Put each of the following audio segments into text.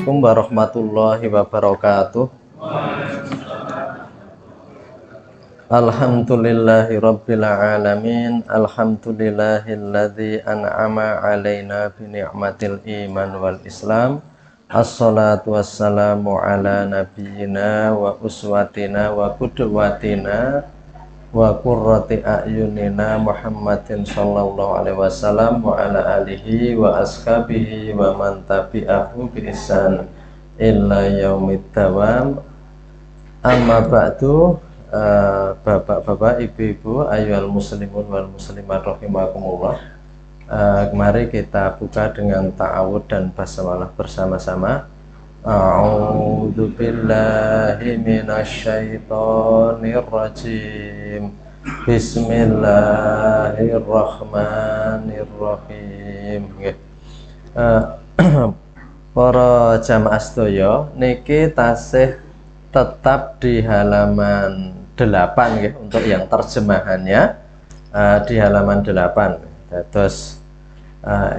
Assalamualaikum warahmatullahi wabarakatuh. Alhamdulillahi rabbil alamin. Alhamdulillahilladzi an'ama alaina bi ni'matil iman wal islam. Assalatu wassalamu ala nabiyyina wa uswatina wa qudwatina wa qurrati a'yunina Muhammadin sallallahu alaihi wasallam wa ala alihi wa ashabihi wa man tabi'ahu bi ihsan illa yaumid dawam. Amma ba'du. Bapak-bapak, ibu-ibu, ayyuhal muslimun wal muslimat rahimakumullah. Mari kita buka dengan ta'awud dan basmalah bersama-sama. A'udzu billahi minasyaitonir rajim. Bismillahirrahmanirrahim. Para jamaah sedaya niki tasih tetap di halaman 8 ya, untuk yang terjemahannya di halaman 8. Terus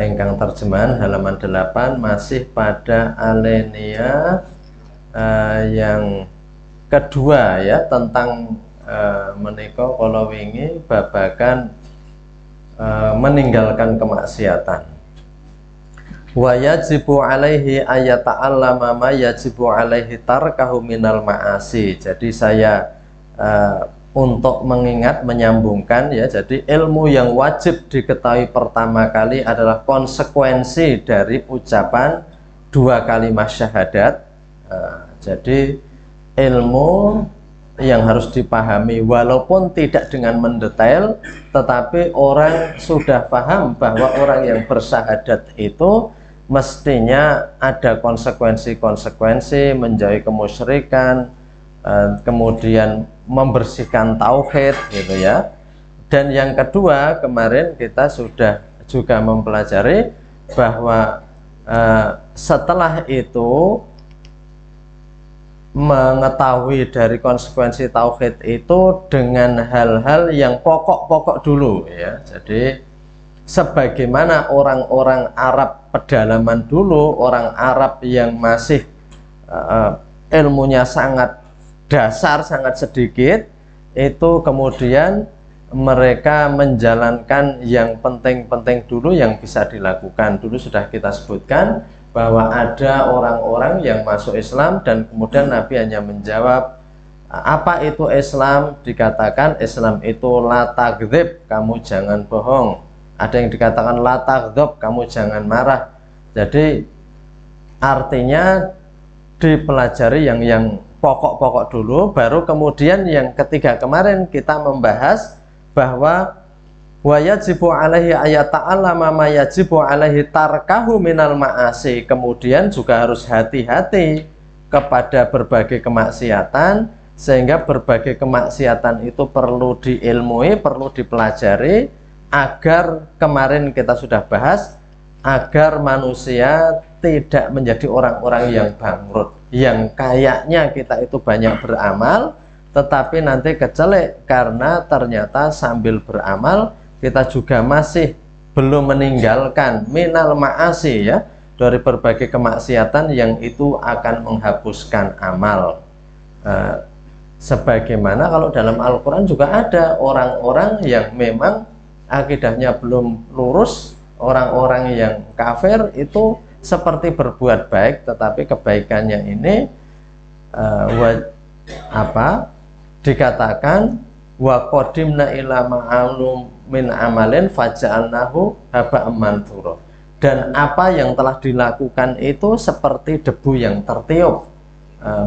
engkang terjemahan halaman 8 masih pada alinea yang kedua ya, tentang menika kala wingi babagan meninggalkan kemaksiatan. Wa yajibu alaihi ayata'allama ma yajibu alaihi tarkahu minal ma'asi. Jadi saya untuk mengingat, menyambungkan ya, jadi ilmu yang wajib diketahui pertama kali adalah konsekuensi dari ucapan 2 kalimat syahadat. Jadi ilmu yang harus dipahami walaupun tidak dengan mendetail, tetapi orang sudah paham bahwa orang yang bersyahadat itu mestinya ada konsekuensi-konsekuensi, menjauhi kemusyrikan, kemudian membersihkan tauhid gitu ya. Dan yang kedua, kemarin kita sudah juga mempelajari bahwa setelah itu mengetahui dari konsekuensi tauhid itu dengan hal-hal yang pokok-pokok dulu ya. Jadi sebagaimana orang-orang Arab pedalaman dulu, orang Arab yang masih ilmunya sangat dasar, sangat sedikit, itu kemudian mereka menjalankan yang penting-penting dulu yang bisa dilakukan. Dulu sudah kita sebutkan bahwa ada orang-orang yang masuk Islam dan kemudian Nabi hanya menjawab, apa itu Islam? Dikatakan Islam itu la takdzib, kamu jangan bohong. Ada yang dikatakan la takdzub, kamu jangan marah. Jadi artinya dipelajari yang pokok-pokok dulu, baru kemudian yang ketiga kemarin kita membahas bahwa wa yajibu alaihi ayata'allama ma yajibu alaihi tarkahu minal ma'asi. Kemudian juga harus hati-hati kepada berbagai kemaksiatan, sehingga berbagai kemaksiatan itu perlu diilmui, perlu dipelajari, agar kemarin kita sudah bahas, agar manusia tidak menjadi orang-orang yang bangkrut, yang kayaknya kita itu banyak beramal tetapi nanti kecelek karena ternyata sambil beramal kita juga masih belum meninggalkan minal ma'asi ya, dari berbagai kemaksiatan yang itu akan menghapuskan amal. Sebagaimana kalau dalam Al-Quran juga ada orang-orang yang memang akidahnya belum lurus, orang-orang yang kafir itu seperti berbuat baik, tetapi kebaikannya ini dikatakan wa qadimna ila ma'alum min amalin faja'alnahu haba'an manthura. Dan apa yang telah dilakukan itu seperti debu yang tertiup.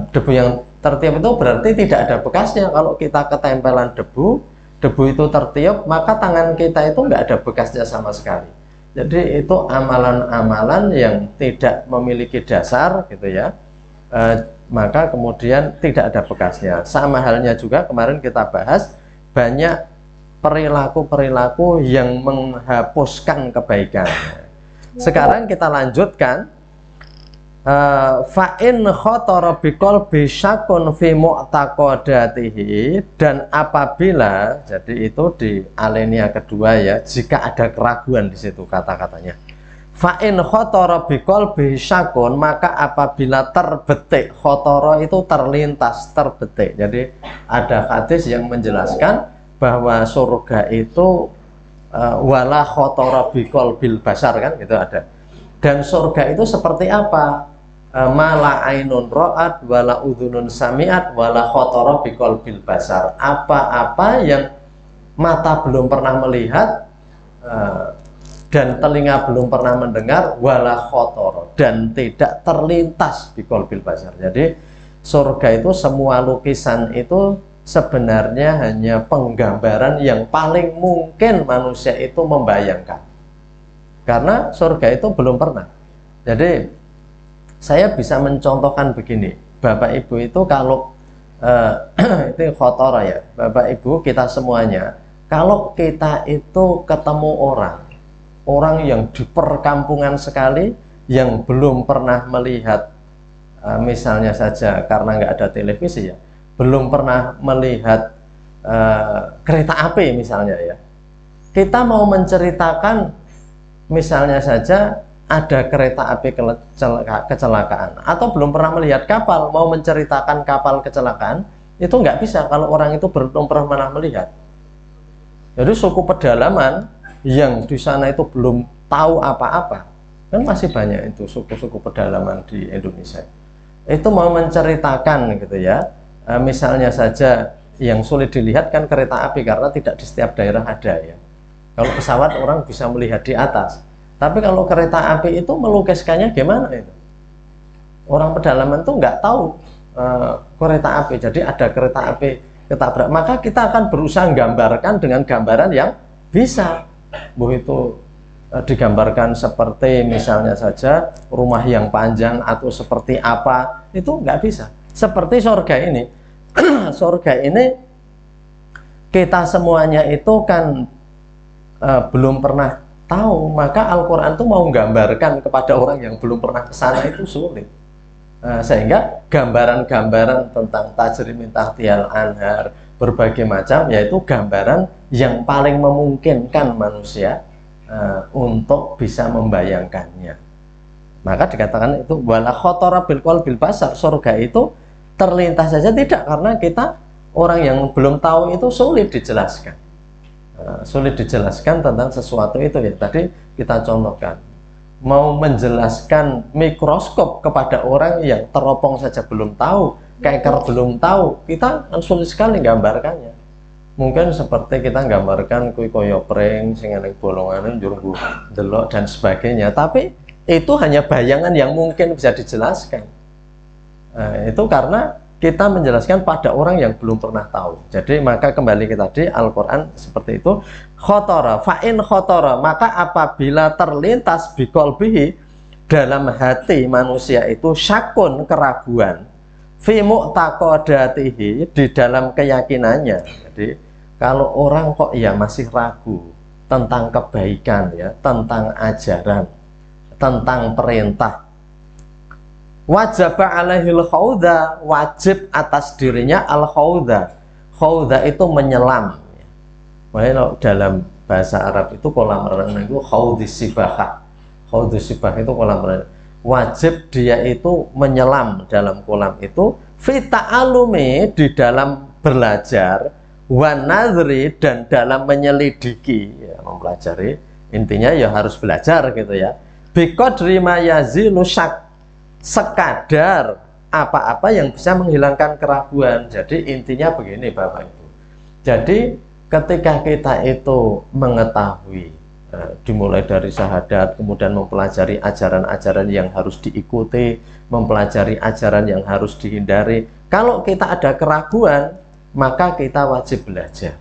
Debu yang tertiup itu berarti tidak ada bekasnya. Kalau kita ketempelan debu itu tertiup, maka tangan kita itu nggak ada bekasnya sama sekali. Jadi itu amalan-amalan yang tidak memiliki dasar gitu ya, maka kemudian tidak ada bekasnya. Sama halnya juga kemarin kita bahas banyak perilaku-perilaku yang menghapuskan kebaikan. Sekarang kita lanjutkan. Fa'in khotara biqalbi syakun fi mu'taqadatihi, dan apabila, jadi itu di alinea kedua ya, jika ada keraguan di situ kata-katanya. Fa in khotara biqalbi syakun, maka apabila terbetik, khotara itu terlintas, terbetik. Jadi ada hadis yang menjelaskan bahwa surga itu wala khotara biqalbil basar, kan gitu ada. Dan surga itu seperti apa? Mala ainun ra'at wala udhunun sami'at wala khotara biqalbil basar. Apa-apa yang mata belum pernah melihat dan telinga belum pernah mendengar, wala khotoro, dan tidak terlintas di qalbil basar. Jadi surga itu semua lukisan itu sebenarnya hanya penggambaran yang paling mungkin manusia itu membayangkan, karena surga itu belum pernah. Jadi saya bisa mencontohkan begini, Bapak Ibu itu kalau itu khotoro ya, Bapak Ibu kita semuanya, kalau kita itu ketemu orang yang di perkampungan sekali, yang belum pernah melihat misalnya saja karena nggak ada televisi ya, belum pernah melihat kereta api misalnya ya, kita mau menceritakan misalnya saja ada kereta api kecelakaan, atau belum pernah melihat kapal, mau menceritakan kapal kecelakaan, itu nggak bisa kalau orang itu belum pernah melihat. Jadi suku pedalaman yang di sana itu belum tahu apa-apa, kan masih banyak itu suku-suku pedalaman di Indonesia, itu mau menceritakan gitu ya, misalnya saja yang sulit dilihat kan kereta api, karena tidak di setiap daerah ada ya. Kalau pesawat orang bisa melihat di atas, tapi kalau kereta api itu melukiskannya gimana itu? Orang pedalaman tuh nggak tahu kereta api, jadi ada kereta api ketabrak, maka kita akan berusaha menggambarkan dengan gambaran yang bisa. Itu digambarkan seperti misalnya saja rumah yang panjang atau seperti apa, itu nggak bisa. Seperti surga ini, surga ini kita semuanya itu kan belum pernah tahu, maka Al-Quran itu mau menggambarkan kepada orang yang belum pernah ke sana itu sulit. Sehingga gambaran-gambaran tentang tajri min tahtihal anhar, berbagai macam, yaitu gambaran yang paling memungkinkan manusia untuk bisa membayangkannya. Maka dikatakan itu wala khotara bil qalbil basar, surga itu terlintas saja tidak, karena kita orang yang belum tahu itu sulit dijelaskan. Sulit dijelaskan tentang sesuatu itu ya. Tadi kita contohkan, mau menjelaskan mikroskop kepada orang yang teropong saja belum tahu, keker belum tahu, kita sulit sekali gambarkannya. Mungkin seperti kita gambarkan kui koyo pring sing enek bolongane njur delok dan sebagainya, tapi itu hanya bayangan yang mungkin bisa dijelaskan. Itu karena kita menjelaskan pada orang yang belum pernah tahu. Jadi maka kembali ke tadi Al-Quran seperti itu, khotara fa'in khotara, maka apabila terlintas biqalbihi, dalam hati manusia itu syakun, keraguan, fi mu'taqadatihi, di dalam keyakinannya. Jadi kalau orang kok ya masih ragu tentang kebaikan ya, tentang ajaran, tentang perintah, wajib alaihil khawda, wajib atas dirinya al khawda. Khawda itu menyelam. Makanya dalam bahasa Arab itu kolam renang itu khawdis sibahah. Khawdis sibah itu kolam renang. Wajib dia itu menyelam dalam kolam itu, fita alumi, di dalam belajar, wan nadri, dan dalam menyelidiki ya, mempelajari. Intinya ya harus belajar gitu ya. Biqadri ma yazilu syak, sekadar apa-apa yang bisa menghilangkan keraguan. Jadi intinya begini Bapak Ibu, jadi ketika kita itu mengetahui dimulai dari syahadat, kemudian mempelajari ajaran-ajaran yang harus diikuti, mempelajari ajaran yang harus dihindari, kalau kita ada keraguan maka kita wajib belajar.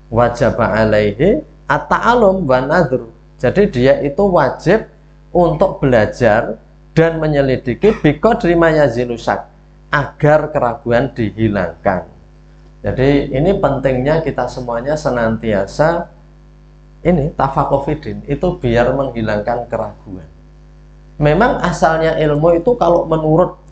Wajib alaihi at-ta'allum wa nadhr, jadi dia itu wajib untuk belajar dan menyelidiki biqadri ma yazilu syak, agar keraguan dihilangkan. Jadi ini pentingnya kita semuanya senantiasa ini tafaqufidin, itu biar menghilangkan keraguan. Memang asalnya ilmu itu kalau menurut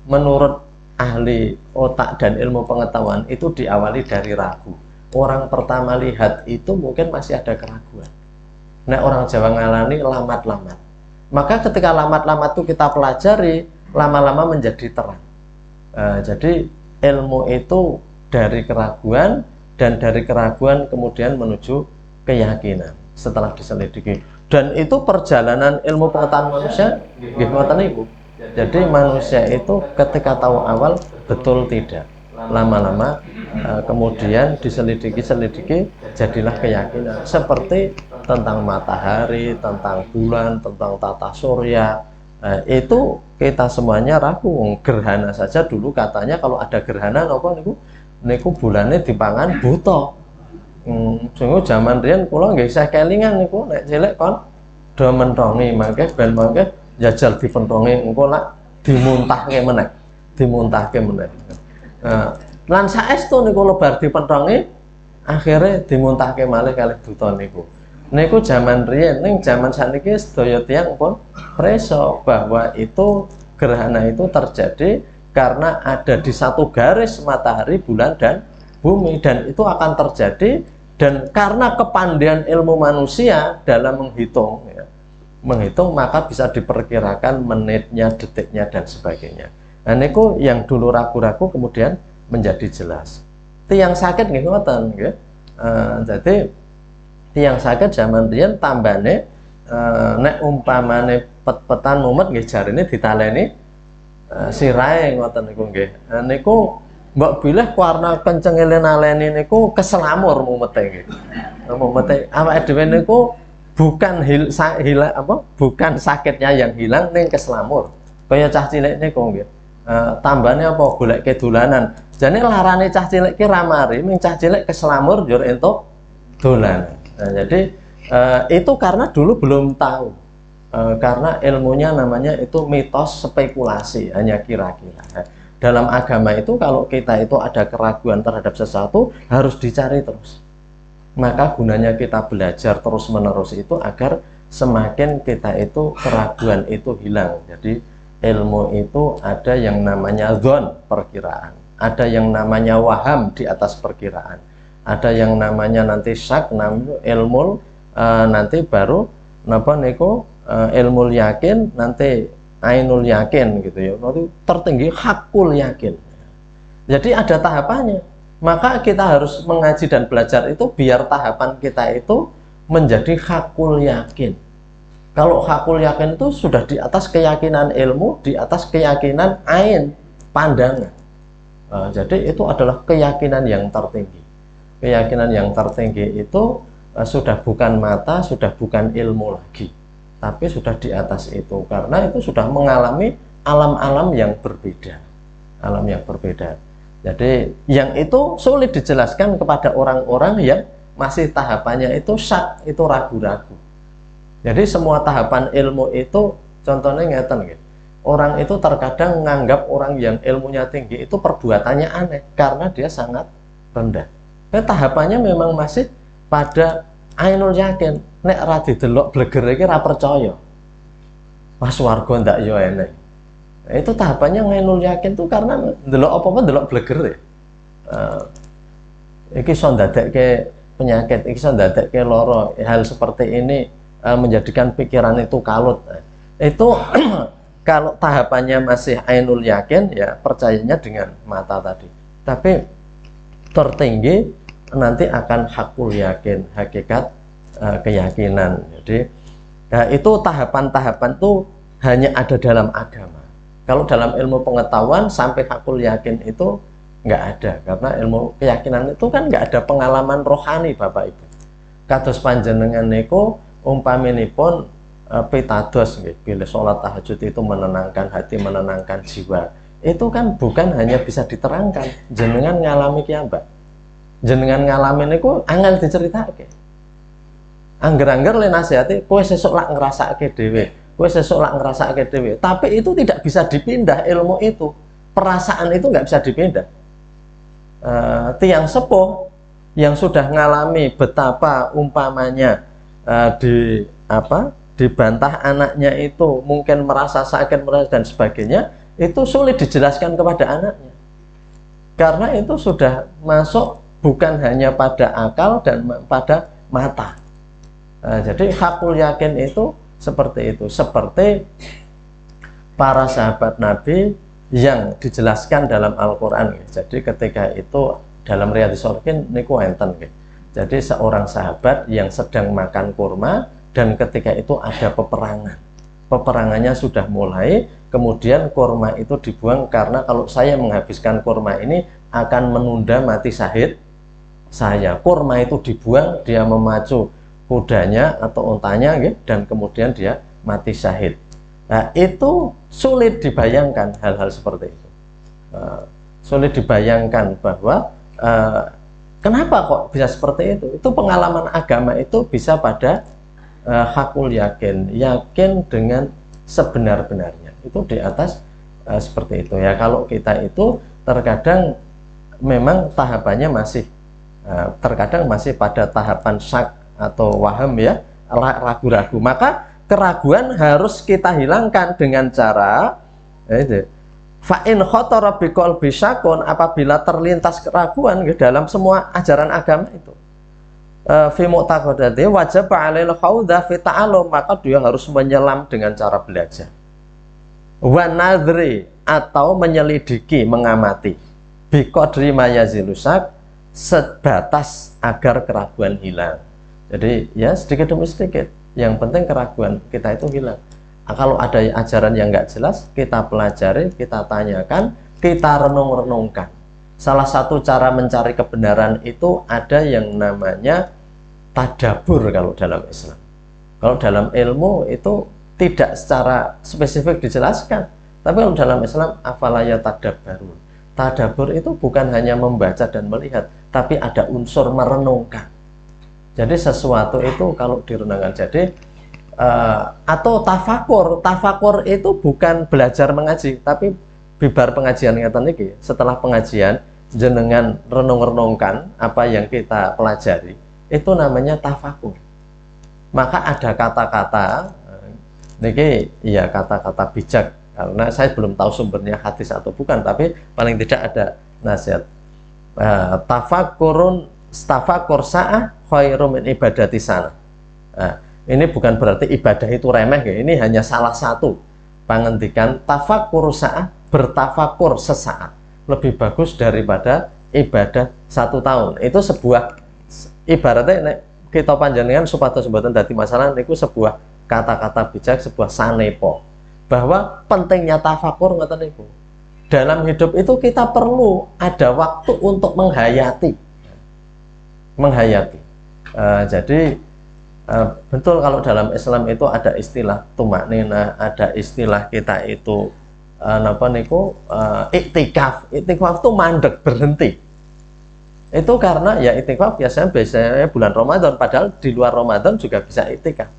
menurut ahli otak dan ilmu pengetahuan itu diawali dari ragu. Orang pertama lihat itu mungkin masih ada keraguan. Nek orang Jawa ngalani lamat-lamat. Maka ketika lamat-lamat itu kita pelajari, lama-lama menjadi terang. Jadi ilmu itu dari keraguan, dan dari keraguan kemudian menuju keyakinan setelah diselidiki. Dan itu perjalanan ilmu pengetahuan manusia, gimana Ibu? Jadi manusia itu ketika tahu awal betul tidak, lama-lama kemudian diselidiki jadilah keyakinan. Seperti tentang matahari, tentang bulan, tentang tata surya, itu kita semuanya ragu. Gerhana saja dulu katanya kalau ada gerhana apa niku bulannya dipangan buta. Sungguh zaman riyen kula nggih isih kelingan niku nek cilik kon do mentongi mangke ben mangke jajal dipentongi engko lak dimuntahke meneh. Lan saestu niku lebar dipentongi akhirnya dimuntahke malih kalih buta niku. Niku zaman riyen, ning zaman saniki sedaya tiyang pun preso bahwa itu gerhana itu terjadi karena ada di satu garis matahari, bulan dan bumi, dan itu akan terjadi. Dan karena kepandaian ilmu manusia dalam menghitung, maka bisa diperkirakan menitnya, detiknya, dan sebagainya. Nah, niku yang dulu ragu-ragu kemudian menjadi jelas. Tiang sakit nggih ngoten nggih. Jadi tiang sakit zaman riyen tambane nek umpamane pet-petan mumet nggih jarine ditaleni sirahe ngoten niku nggih. Niku mbok bilih warna kenceng naleni niku keselamur mumete nggih. Mumete awake dhewe niku bukan bukan sakitnya yang hilang ning keselamur. Kaya cah cilik niku nggih. Tambane apa goleke dolanan. Jane larane cah cilik ki ra mari, ming cah cilik keselamur njur entuk dolanan. Nah, jadi itu karena dulu belum tahu. Karena ilmunya namanya itu mitos spekulasi, hanya kira-kira. Dalam agama itu kalau kita itu ada keraguan terhadap sesuatu harus dicari terus. Maka gunanya kita belajar terus-menerus itu agar semakin kita itu keraguan itu hilang. Jadi ilmu itu ada yang namanya dzon, perkiraan, ada yang namanya waham, di atas perkiraan, ada yang namanya nanti syak, ilmu nanti baru napa niku ilmu yakin, nanti ainul yakin gitu ya, nanti tertinggi hakul yakin. Jadi ada tahapannya. Maka kita harus mengaji dan belajar itu biar tahapan kita itu menjadi hakul yakin. Kalau hakul yakin itu sudah di atas keyakinan ilmu, di atas keyakinan ain, pandangan. Jadi itu adalah keyakinan yang tertinggi. Keyakinan yang tertinggi itu sudah bukan mata, sudah bukan ilmu lagi, tapi sudah di atas itu, karena itu sudah mengalami alam-alam yang berbeda, alam yang berbeda. Jadi yang itu sulit dijelaskan kepada orang-orang yang masih tahapannya itu syak, itu ragu-ragu. Jadi semua tahapan ilmu itu contohnya ngeten gitu. Orang itu terkadang menganggap orang yang ilmunya tinggi itu perbuatannya aneh karena dia sangat rendah. Tahapannya memang masih pada ainul yakin. Nek ra didelok bleger iki ra percaya. Mas warga ndak yo enek. Itu tahapannya ainul yakin tuh karena ndelok apa-apa ndelok bleger ya. Iki iso ndadekke penyakit, iki iso ndadekke lara. Hal seperti ini menjadikan pikiran itu kalut. Itu kalau tahapannya masih ainul yakin ya percayanya dengan mata tadi. Tapi tertinggi nanti akan hakul yakin, hakikat keyakinan. Jadi itu tahapan-tahapan itu hanya ada dalam agama. Kalau dalam ilmu pengetahuan sampai hakul yakin itu nggak ada, karena ilmu keyakinan itu kan nggak ada pengalaman rohani Bapak Ibu. Kados panjenengan niku umpaminipun pitados nggih, bila sholat tahajud itu menenangkan hati, menenangkan jiwa. Itu kan bukan hanya bisa diterangkan, jenengan ngalami ki Mbak. Jenengan ngalamin niku angel diceritake. Angger-angger le nasihati, kowe sesuk lak ngrasake dhewe, kowe sesuk lak ngrasake dhewe. Tapi itu tidak bisa dipindah ilmu itu. Perasaan itu nggak bisa dipindah. Tiang sepuh yang sudah ngalami betapa umpamanya dibantah anaknya itu mungkin merasa sakit dan sebagainya, itu sulit dijelaskan kepada anaknya. Karena itu sudah masuk bukan hanya pada akal dan pada mata. Jadi hakul yakin itu seperti itu, seperti para sahabat Nabi yang dijelaskan dalam Al-Quran. Jadi ketika itu dalam Riyadhus Shalihin niku enten. Jadi seorang sahabat yang sedang makan kurma dan ketika itu ada peperangan. Peperangannya sudah mulai, kemudian kurma itu dibuang karena kalau saya menghabiskan kurma ini akan menunda mati syahid saya. Kurma itu dibuang, dia memacu kudanya atau untanya dan kemudian dia mati syahid. Nah, itu sulit dibayangkan hal-hal seperti itu. Sulit dibayangkan bahwa kenapa kok bisa seperti itu. Itu pengalaman agama itu bisa pada hakul yakin, yakin dengan sebenar-benarnya. Itu di atas seperti itu ya. Kalau kita itu terkadang memang tahapannya masih terkadang masih pada tahapan syak atau waham ya, ragu-ragu. Maka keraguan harus kita hilangkan dengan cara fa'in khotara biqalbi syakun, apabila terlintas keraguan dalam semua ajaran agama itu fi mu'taqadati wajib 'alail khawda fi ta'allum, maka dia harus menyelam dengan cara belajar, wa nadri atau menyelidiki, mengamati, biqadri mayazilusak, sebatas agar keraguan hilang. Jadi ya sedikit demi sedikit, yang penting keraguan kita itu hilang. Kalau ada ajaran yang nggak jelas, kita pelajari, kita tanyakan, kita renung-renungkan. Salah satu cara mencari kebenaran itu ada yang namanya tadabur kalau dalam Islam. Kalau dalam ilmu itu tidak secara spesifik dijelaskan, tapi kalau dalam Islam afalaya tadabbarun. Tadabur itu bukan hanya membaca dan melihat, tapi ada unsur merenungkan. Jadi sesuatu itu kalau direnungkan, jadi atau tafakur itu bukan belajar mengaji, tapi bibar pengajian ngeten niki, setelah pengajian jenengan renung-renungkan apa yang kita pelajari, itu namanya tafakur. Maka ada kata-kata niki ya, kata-kata bijak, karena saya belum tahu sumbernya hadis atau bukan, tapi paling tidak ada nasihat. Tafakur sa'ah khairum min ibadati sana. Ini bukan berarti ibadah itu remeh ya. Ini hanya salah satu pengendikan. Tafakur sa'ah, bertafakur sesaat, lebih bagus daripada ibadah 1 tahun. Itu sebuah ibaratnya kita panjenengan supados mboten dadi masalah niku sebuah kata-kata bijak, sebuah sanepo, bahwa pentingnya tafakur ngoten niku. Dalam hidup itu kita perlu ada waktu untuk menghayati. Jadi betul kalau dalam Islam itu ada istilah tumak nina, ada istilah kita itu iktikaf. Iktikaf itu mandek, berhenti. Itu karena ya iktikaf biasanya bulan Ramadan, padahal di luar Ramadan juga bisa iktikaf.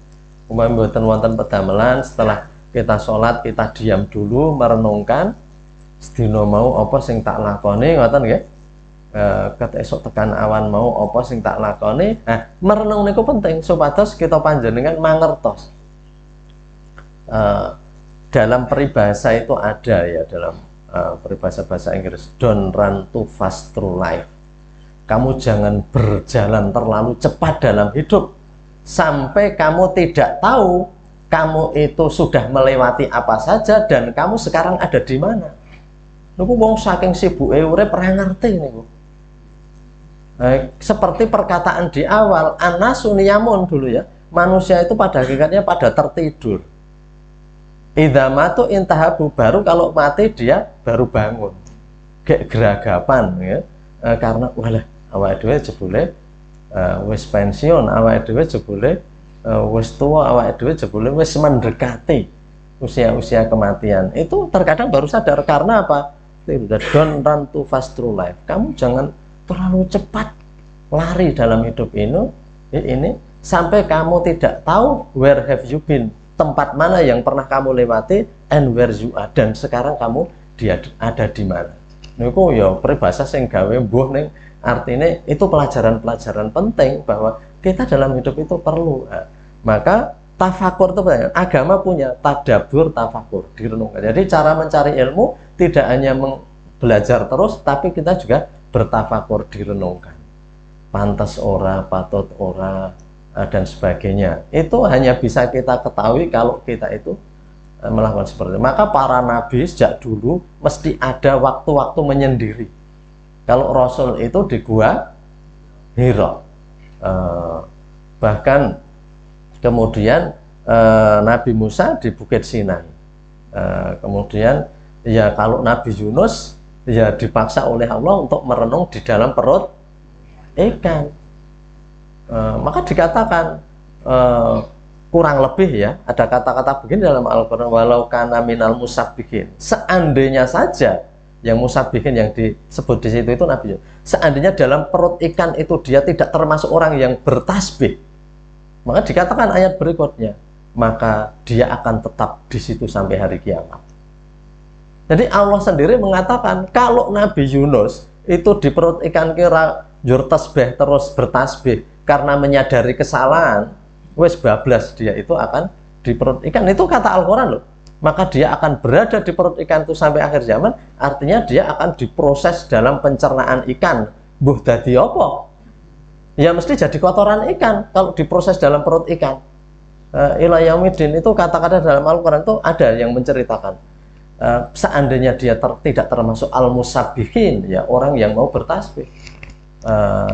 Umpamanya mboten wonten pedamelan, setelah kita sholat kita diam dulu merenungkan sedina mau apa sing tak lakoni, ngoten nggih. Ket esok tekan awan mau apa sing tak lakoni. Merenung niku penting supados kita panjenengan mangertos. Dalam peribahasa itu ada ya, dalam peribahasa bahasa Inggris, don't run too fast through life. Kamu jangan berjalan terlalu cepat dalam hidup sampai kamu tidak tahu kamu itu sudah melewati apa saja dan kamu sekarang ada di mana. Niku wong saking sibuke urip ora ngerti niku. Seperti perkataan di awal, anasu niyamun dulu ya, manusia itu pada hakikatnya pada tertidur. Idza matu intahabu, baru kalau mati dia baru bangun. Kayak geragapan ya. Karena walah awake dhewe jebule wis pensiun, awake dhewe jebule wis tua, awake dhewe jebule wis mendekati usia-usia kematian. Itu terkadang baru sadar. Karena apa? Don't run too fast through life. Kamu jangan terlalu cepat lari dalam hidup ini sampai kamu tidak tahu where have you been, tempat mana yang pernah kamu lewati, and where you are, dan sekarang kamu ada di mana. Niku ya peribahasa sing gawe mbuh ning artine itu pelajaran-pelajaran penting bahwa kita dalam hidup itu perlu. Maka tafakur itu penting. Agama punya tadabur, tafakur, direnungkan. Jadi cara mencari ilmu tidak hanya belajar terus, tapi kita juga bertafakur, direnungkan. Pantas ora, patut ora, dan sebagainya. Itu hanya bisa kita ketahui kalau kita itu melakukan seperti itu. Maka para nabi sejak dulu mesti ada waktu-waktu menyendiri. Kalau Rasul itu di gua Hira, bahkan kemudian Nabi Musa di Bukit Sinai, kemudian ya kalau Nabi Yunus ya dipaksa oleh Allah untuk merenung di dalam perut ikan. Maka dikatakan kurang lebih ya, ada kata-kata begini dalam Al-Quran, walau kana minal musabbihin, seandainya saja yang musabbihin yang disebut di situ itu Nabi, seandainya dalam perut ikan itu dia tidak termasuk orang yang bertasbih, maka dikatakan ayat berikutnya, maka dia akan tetap di situ sampai hari kiamat. Jadi Allah sendiri mengatakan kalau Nabi Yunus itu di perut ikan kira tasbih terus bertasbih karena menyadari kesalahan, wes bablas dia itu akan di perut ikan, itu kata Al-Quran loh. Maka dia akan berada di perut ikan itu sampai akhir zaman, artinya dia akan diproses dalam pencernaan ikan. Buh dadi apa? Ya mesti jadi kotoran ikan kalau diproses dalam perut ikan. Ila yaumidin itu kata-kata dalam Al-Quran itu ada yang menceritakan seandainya dia tidak termasuk al-musabbihin, ya orang yang mau bertasbih.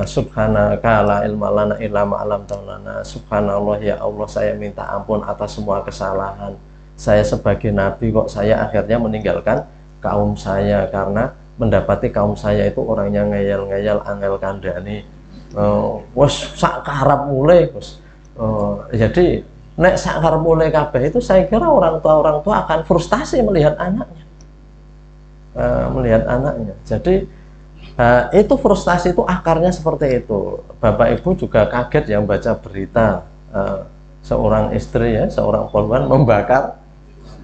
Subhanaka la ilma lana illa ma 'allamtana. Subhanallah, ya Allah, saya minta ampun atas semua kesalahan. Saya sebagai nabi kok saya akhirnya meninggalkan kaum saya karena mendapati kaum saya itu orangnya ngeyel-ngeyel, angel kandhani. Wes sak karep mulai, jadi nek sak karep mulai kabeh itu saya kira orang tua akan frustasi melihat anaknya. Jadi itu frustasi itu akarnya seperti itu. Bapak Ibu juga kaget yang baca berita seorang istri ya, seorang korban membakar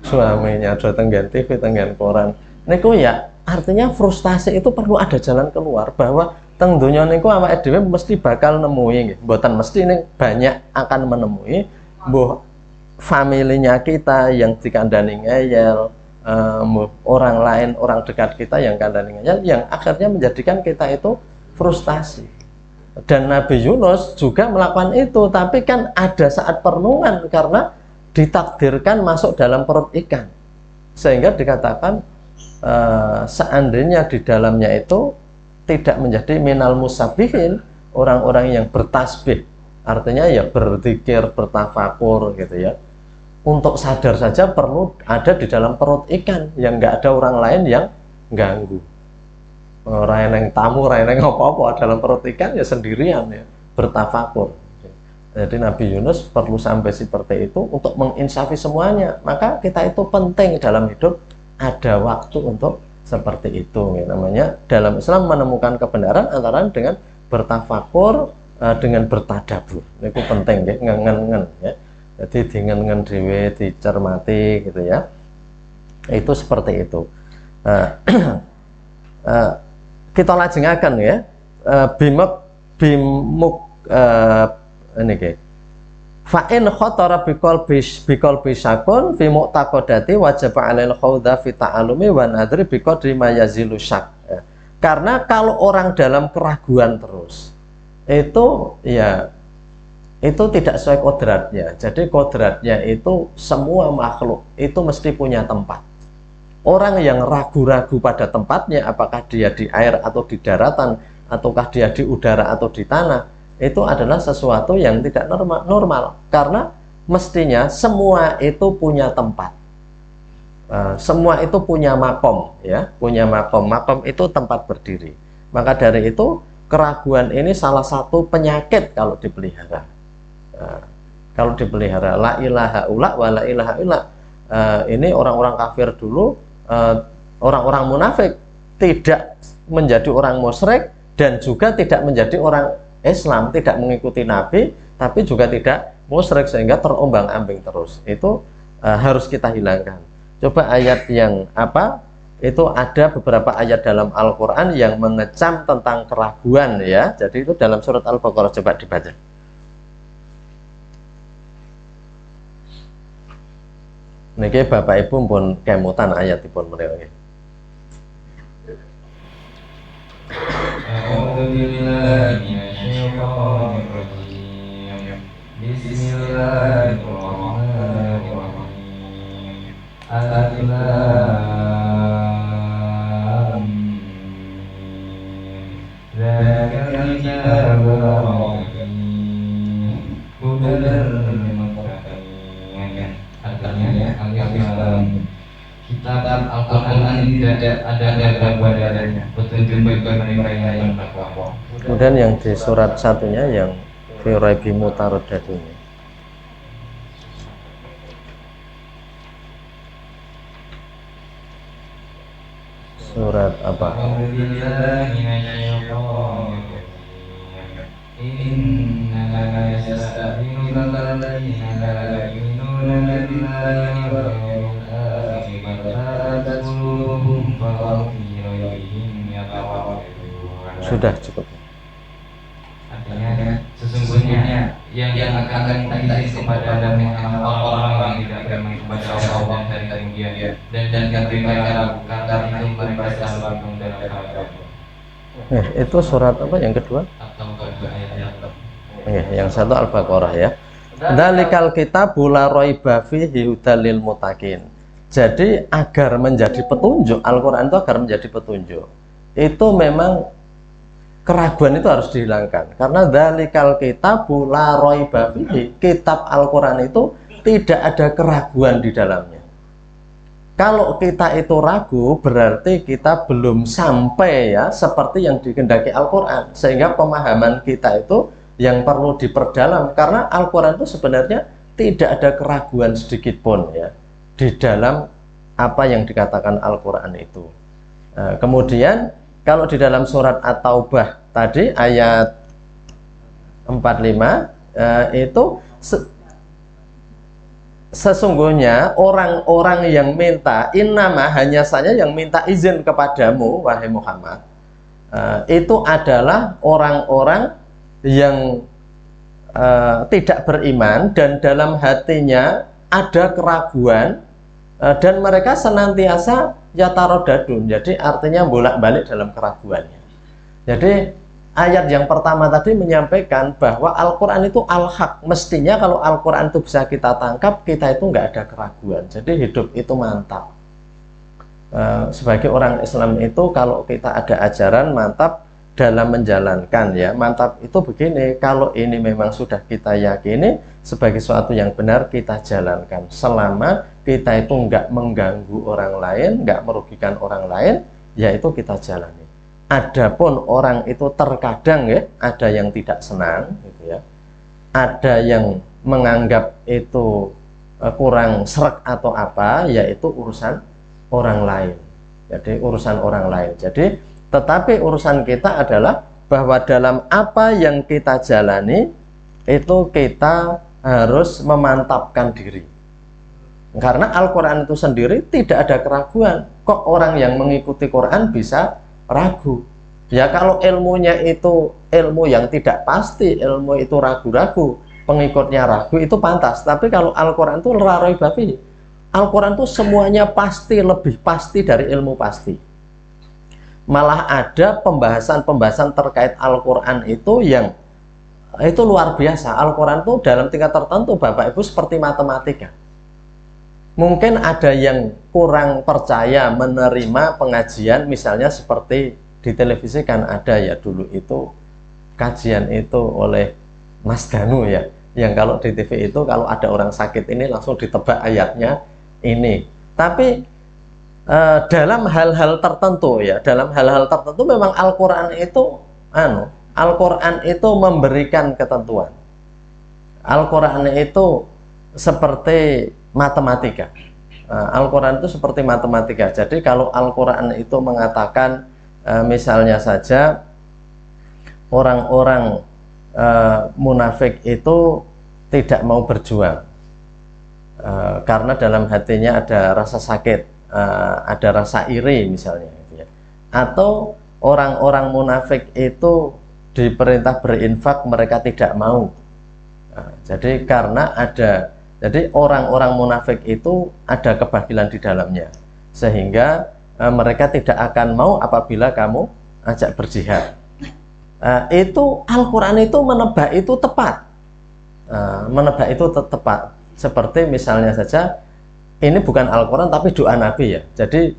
suaminya. Ada tenggen TV, tenggen koran. Niku ya artinya frustasi itu perlu ada jalan keluar, bahwa teng donya niku awake dhewe mesti bakal nemui, mboten mesti ning banyak akan menemui mbuh familinya kita yang dikandani ngeyel, orang lain, orang dekat kita yang kandani ngeyel, yang akhirnya menjadikan kita itu frustasi. Dan Nabi Yunus juga melakukan itu, tapi kan ada saat perenungan karena ditakdirkan masuk dalam perut ikan, sehingga dikatakan seandainya di dalamnya itu tidak menjadi minal musabbihin, orang-orang yang bertasbih, artinya ya berzikir, bertafakur gitu ya, untuk sadar saja perlu ada di dalam perut ikan yang nggak ada orang lain yang ganggu. Raineng tamu, raineng apa-apa dalam perut ikan ya sendirian ya, bertafakur. Jadi Nabi Yunus perlu sampai seperti itu untuk menginsafi semuanya. Maka kita itu penting dalam hidup ada waktu untuk seperti itu. Ya. Namanya dalam Islam menemukan kebenaran antara dengan bertafakur dengan bertadabur. Itu penting ya, ngengen ya. Jadi dengan dewe dicermati gitu ya. Itu seperti itu. Kita lajengaken ya. Bimuk ini ke. Fa'in khatara bikol bisakun fi mu'taqadati wajib 'alail khawda fi ta'alumi wa nadri biqadri ma yazilu syak. Karena kalau orang dalam keraguan terus itu ya itu tidak sesuai kodratnya. Jadi kodratnya itu semua makhluk itu mesti punya tempat. Orang yang ragu-ragu pada tempatnya, apakah dia di air atau di daratan, ataukah dia di udara atau di tanah, itu adalah sesuatu yang tidak normal. Karena mestinya semua itu punya tempat. Semua itu punya makom, ya, punya makom. Makom itu tempat berdiri. Maka dari itu keraguan ini salah satu penyakit kalau dipelihara. Kalau dipelihara, la ilaha illa wa la ilaha illa. Ini orang-orang kafir dulu, orang-orang munafik tidak menjadi orang musyrik dan juga tidak menjadi orang Islam, tidak mengikuti Nabi, tapi juga tidak musyrik, sehingga terombang-ambing terus. Itu harus kita hilangkan. Coba ayat yang apa? Itu ada beberapa ayat dalam Al-Quran yang mengecam tentang keraguan ya. Jadi itu dalam surat Al-Baqarah, coba dibaca. Niki Bapak Ibu pun kemutan ayat pun menawi. Bismillahirrahmanirrahim. Alif Lam Mim. Dzakal kitabu la raiba fihi hudal lil muttaqin. Artinya Alif Lam Mim. Kitab Al-Quran tidak ada keraguan padanya, petunjuk bagi mereka yang bertakwa. Kemudian yang di surat satunya yang fi raibi mutaraddatun. Surat apa? Sudah cukup. Artinya sesungguhnya yang akan minta izin kepada orang-orang yang tidak beriman kepada Allah dan hari kemudian dan mereka ragu karena itu mereka selalu bingung dalam keadaan. Itu surat apa yang kedua? Yang satu Al-Baqarah ya. Dzalikal kitabu la raiba fihi hudal lil muttaqin. Jadi agar menjadi petunjuk, Al-Qur'an itu agar menjadi petunjuk. Itu memang keraguan itu harus dihilangkan. Karena dzalikal kitabu la raiba fihi, kitab Al-Qur'an itu tidak ada keraguan di dalamnya. Kalau kita itu ragu, berarti kita belum sampai ya seperti yang dikehendaki Al-Qur'an. Sehingga pemahaman kita itu yang perlu diperdalam, karena Al-Quran itu sebenarnya tidak ada keraguan sedikit pun ya di dalam apa yang dikatakan Al-Quran itu. Kemudian kalau di dalam surat At-Taubah tadi ayat 45 itu sesungguhnya orang-orang yang minta innama, hanya saja yang minta izin kepadamu wahai Muhammad, itu adalah orang-orang yang tidak beriman dan dalam hatinya ada keraguan, dan mereka senantiasa yatarodadun, jadi artinya bolak-balik dalam keraguannya. Jadi ayat yang pertama tadi menyampaikan bahwa Al-Quran itu al-haq, mestinya kalau Al-Quran itu bisa kita tangkap, kita itu nggak ada keraguan, jadi hidup itu mantap. Sebagai orang Islam itu kalau kita ada ajaran mantap dalam menjalankan ya, mantap itu begini, kalau ini memang sudah kita yakini sebagai sesuatu yang benar, kita jalankan selama kita itu nggak mengganggu orang lain, nggak merugikan orang lain, yaitu kita jalani. Adapun orang itu terkadang ya ada yang tidak senang gitu ya, ada yang menganggap itu kurang sreg atau apa, yaitu urusan orang lain. Jadi urusan orang lain. Jadi tetapi urusan kita adalah bahwa dalam apa yang kita jalani itu kita harus memantapkan diri. Karena Al-Quran itu sendiri tidak ada keraguan. Kok orang yang mengikuti Quran bisa ragu? Ya kalau ilmunya itu ilmu yang tidak pasti, ilmu itu ragu-ragu, pengikutnya ragu, itu pantas. Tapi kalau Al-Quran itu la raiba fihi, Al-Quran itu semuanya pasti, lebih pasti dari ilmu pasti. Malah ada pembahasan-pembahasan terkait Al-Quran itu yang itu luar biasa. Al-Quran itu dalam tingkat tertentu Bapak Ibu seperti matematika. Mungkin ada yang kurang percaya menerima pengajian, misalnya seperti di televisi kan ada ya dulu itu kajian itu oleh Mas Danu ya, yang kalau di TV itu kalau ada orang sakit ini langsung ditebak ayatnya ini. Tapi dalam hal-hal tertentu ya, dalam hal-hal tertentu memang Al-Quran itu Al-Quran itu memberikan ketentuan. Al-Quran itu seperti matematika. Al-Quran itu seperti matematika. Jadi kalau Al-Quran itu mengatakan misalnya saja orang-orang munafik itu tidak mau berjuang karena dalam hatinya ada rasa sakit, ada rasa iri misalnya gitu ya. Atau orang-orang munafik itu diperintah berinfak, mereka tidak mau. Jadi karena jadi orang-orang munafik itu ada kebahilan di dalamnya, sehingga mereka tidak akan mau apabila kamu ajak berjihad. Itu Al-Quran itu menebak itu tepat. menebak itu tepat. Seperti misalnya saja, ini bukan Al-Quran tapi doa Nabi ya. Jadi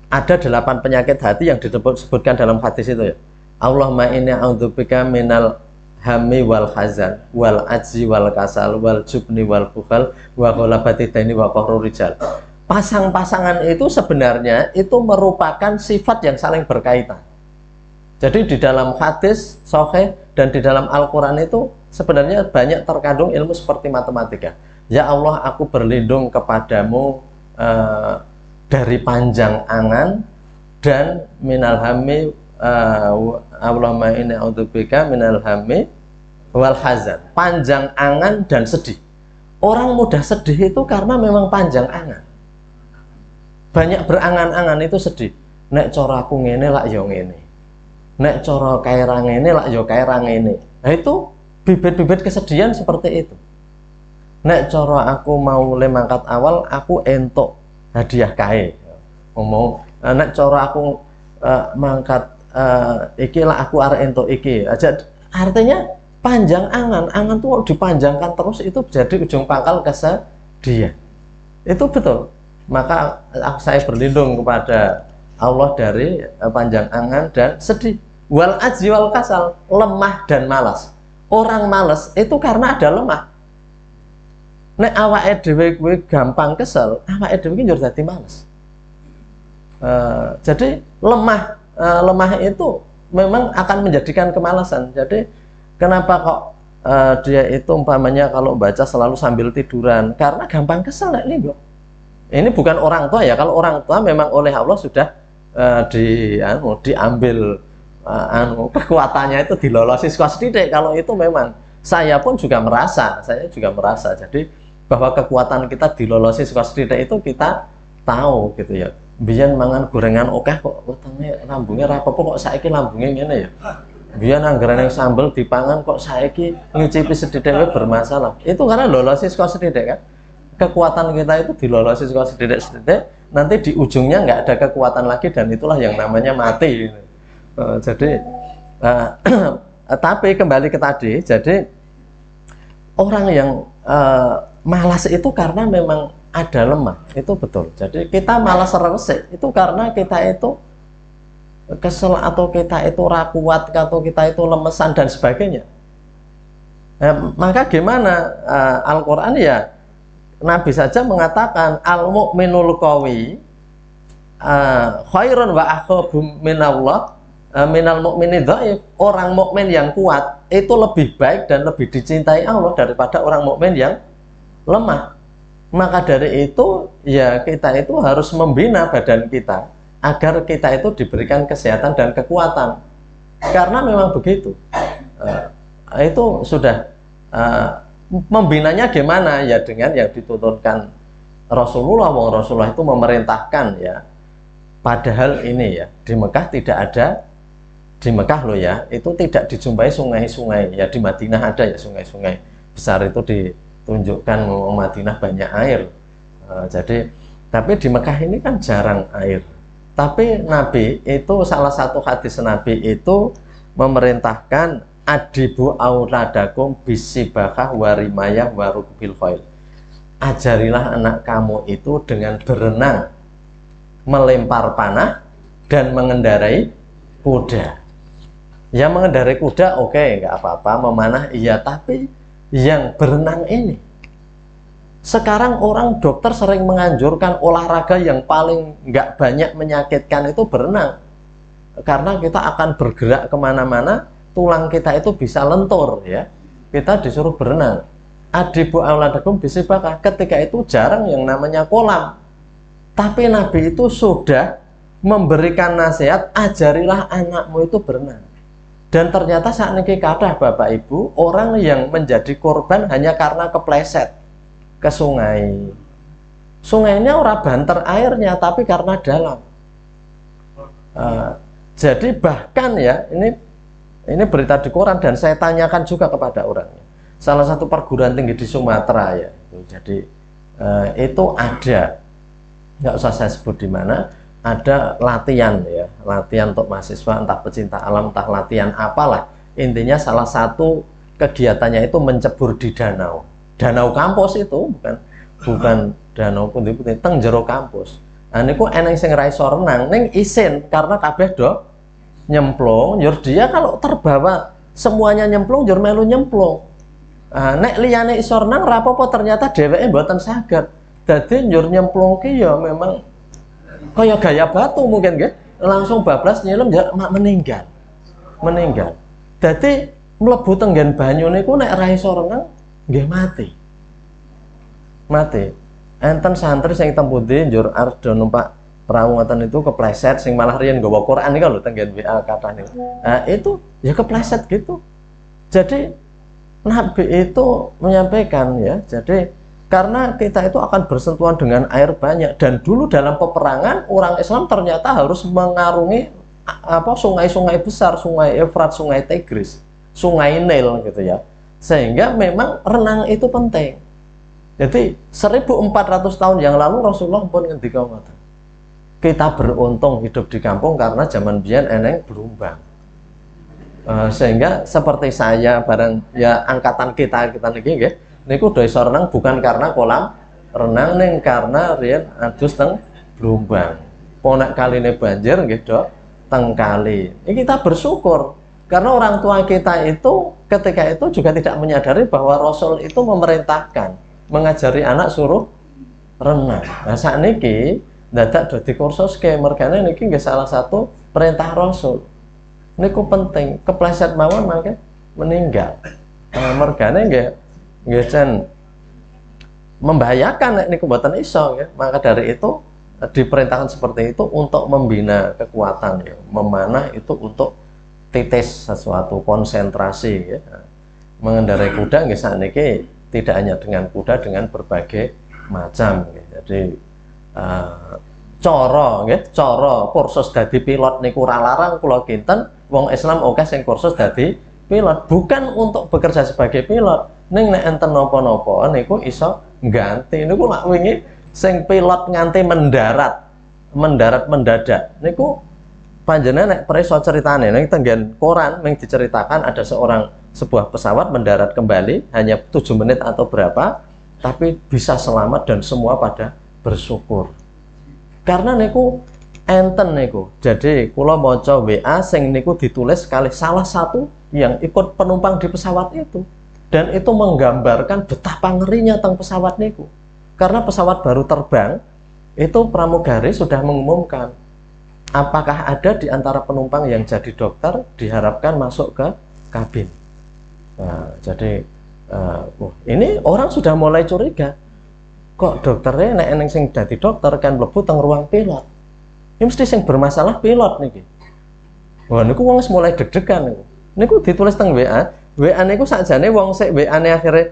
ada 8 penyakit hati yang disebutkan dalam hadis itu ya. Allahumma inni a'udzubika minal hammi wal hazan wal ajzi wal kasal wal jubni wal bukhal wa ghalabati daini wa qahrur rijal. Pasang-pasangan itu sebenarnya itu merupakan sifat yang saling berkaitan. Jadi di dalam hadis sahih dan di dalam Al-Quran itu sebenarnya banyak terkandung ilmu seperti matematika. Ya Allah, aku berlindung kepadamu dari panjang angan dan minal hammi, Allahumma inni a'udzubika minal hammi wal hazan, panjang angan dan sedih. Orang mudah sedih itu karena memang panjang angan, banyak berangan-angan itu sedih. Nek cara aku ngene lak yo ngene, nek cara kairang ngene lak yo kairang ngene. Nah itu bibit-bibit kesedihan seperti itu. Nek cara aku mau le mangkat awal aku entuk hadiah kae ngomong, nek cara aku mangkat iki lah aku arek entuk iki aja. Artinya panjang angan tuh dipanjangkan terus itu jadi ujung pangkal kesedihan. Itu betul. Maka saya berlindung kepada Allah dari panjang angan dan sedih. Wal ajzi wal kasal, lemah dan malas. Orang malas itu karena ada lemah. Nek awake dhewe kuwi gampang kesel, awake dhewe ki njur dadi males. Jadi lemah itu memang akan menjadikan kemalasan. Jadi kenapa kok dia itu umpamanya kalau baca selalu sambil tiduran? Karena gampang kesel nek niku. Ini bukan orang tua ya. Kalau orang tua memang oleh Allah sudah diambil kekuatannya itu dilolosi sedikit. Kalau itu memang saya juga merasa. Jadi bahwa kekuatan kita dilolosi sedikit itu kita tahu gitu ya. Biyen mangan gorengan okeh kok utangnya lambungnya rapopo kok saiki lambungnya ngene ya. Biyen anggaran yang sambel dipangan kok saiki ngicipi sedikit bermasalah. Itu karena lolosi sedikit kan. Kekuatan kita itu dilolosi sedikit, nanti di ujungnya nggak ada kekuatan lagi dan itulah yang namanya mati. Jadi tapi kembali ke tadi, jadi orang yang malas itu karena memang ada lemah, itu betul. Jadi kita malas resik itu karena kita itu kesel atau kita itu rakuat atau kita itu lemesan dan sebagainya. Maka gimana Al-Quran ya? Nabi saja mengatakan al-mu'minul qawi khairun wa akhwabu minallah minal mu'mini dhaif. Orang mukmin yang kuat itu lebih baik dan lebih dicintai Allah daripada orang mukmin yang lemah. Maka dari itu ya kita itu harus membina badan kita agar kita itu diberikan kesehatan dan kekuatan. Karena memang begitu. Itu sudah membinanya gimana ya dengan yang dituntunkan Rasulullah. Rasulullah itu memerintahkan ya, padahal ini ya di Mekah tidak ada, di Mekah loh ya itu tidak dijumpai sungai-sungai ya. Di Madinah ada ya sungai-sungai besar itu ditunjukkan Madinah banyak air. Jadi tapi di Mekah ini kan jarang air. Tapi Nabi itu salah satu hadis Nabi itu memerintahkan adibu auladakum bisibakah warimayah warukubil khail. Ajarilah anak kamu itu dengan berenang, melempar panah dan mengendarai kuda. Ya mengendarai kuda oke, nggak apa-apa, memanah iya, tapi yang berenang ini. Sekarang orang dokter sering menganjurkan olahraga yang paling nggak banyak menyakitkan itu berenang. Karena kita akan bergerak kemana-mana, tulang kita itu bisa lentur ya. Kita disuruh berenang. Adibu auladakum bisibakah. Ketika itu jarang yang namanya kolam. Tapi Nabi itu sudah memberikan nasihat, ajarilah anakmu itu berenang. Dan ternyata saat ini kathah Bapak Ibu orang yang menjadi korban hanya karena kepleset ke sungai. Sungainya ora banter airnya tapi karena dalam. Jadi bahkan ya ini berita di koran dan saya tanyakan juga kepada orangnya. Salah satu perguruan tinggi di Sumatera ya. Jadi itu ada, nggak usah saya sebut di mana, ada latihan ya, latihan untuk mahasiswa entah pecinta alam, entah latihan apalah. Intinya salah satu kegiatannya itu mencebur di danau. Danau kampus itu bukan danau pundi-pundi teng jero kampus. Nah niku eneng sing ra iso renang ning isin karena kabeh do nyemplung, njur dia kalau terbawa semuanya nyemplung njur melu nyemplung. Nek liyane iso renang ra apa-apa ternyata dheweke mboten saged. Dadi njur nyemplung ki ya memang kaya gaya batu mungkin nggih. Langsung bablas nyilem meninggal. Dadi mlebu tenggen banyu niku nek ra iso renang nggih mati. Enten santri sing teng pundi njur arep do numpak perahu ngoten itu kepleset sing malah riyen nggawa Quran niku lho tenggen WA kathah niku. Nah, itu ya kepleset gitu. Jadi Nabi itu menyampaikan ya, jadi karena kita itu akan bersentuhan dengan air banyak dan dulu dalam peperangan orang Islam ternyata harus mengarungi sungai-sungai besar, sungai Efrat, sungai Tigris, sungai Nil gitu ya. Sehingga memang renang itu penting. Jadi 1400 tahun yang lalu Rasulullah pun ngendika ngoten. Kita beruntung hidup di kampung karena zaman biyen eneng belumbang. Sehingga seperti saya bareng ya angkatan kita niki nggih niku do iso renang bukan karena kolam renang ning karena riyen adus teng belumbang. Ponak kaline banjir nggih do teng kali. Ini kita bersyukur karena orang tua kita itu ketika itu juga tidak menyadari bahwa Rasul itu memerintahkan mengajari anak suruh renang. Nah sakniki dadak dadi kursus ke mergane niki nggih salah satu perintah Rasul. Niku penting, kepleset mawon mangke meninggal. Mergane nggih jan membahayakan nek niku mboten iso ya. Maka dari itu diperintahkan seperti itu untuk membina kekuatan ya. Memanah itu untuk titis sesuatu, konsentrasi ya. Mengendarai kuda nggih sakniki tidak hanya dengan kuda, dengan berbagai macam ya. Jadi cara kursus dadi pilot niku ora larang kula kinten wong Islam oke sing kursus dadi pilot bukan untuk bekerja sebagai pilot ning nek enten napa-napa niku iso ngganti niku lak wingi sing pilot nganti mendarat mendadak niku panjenengan nek preso ceritane ning tenggen koran ning diceritakan ada sebuah pesawat mendarat kembali hanya 7 menit atau berapa tapi bisa selamat dan semua pada bersyukur. Karena niku enten niku. Jadi kula maca WA sing niku ditulis kali salah satu yang ikut penumpang di pesawat itu. Dan itu menggambarkan betapa ngerinya teng pesawat niku. Karena pesawat baru terbang, itu pramugari sudah mengumumkan apakah ada di antara penumpang yang jadi dokter diharapkan masuk ke kabin. Nah, jadi ini orang sudah mulai curiga. Kok dokternya nek eneng sing dadi dokter kan mlebu teng ruang pilot. Ini mesti sing bermasalah pilot niki. Wah niku wong mulai deg-degan niku. Niku ditulis teng WA. WA niku sakjane wong sik WA-ne akhire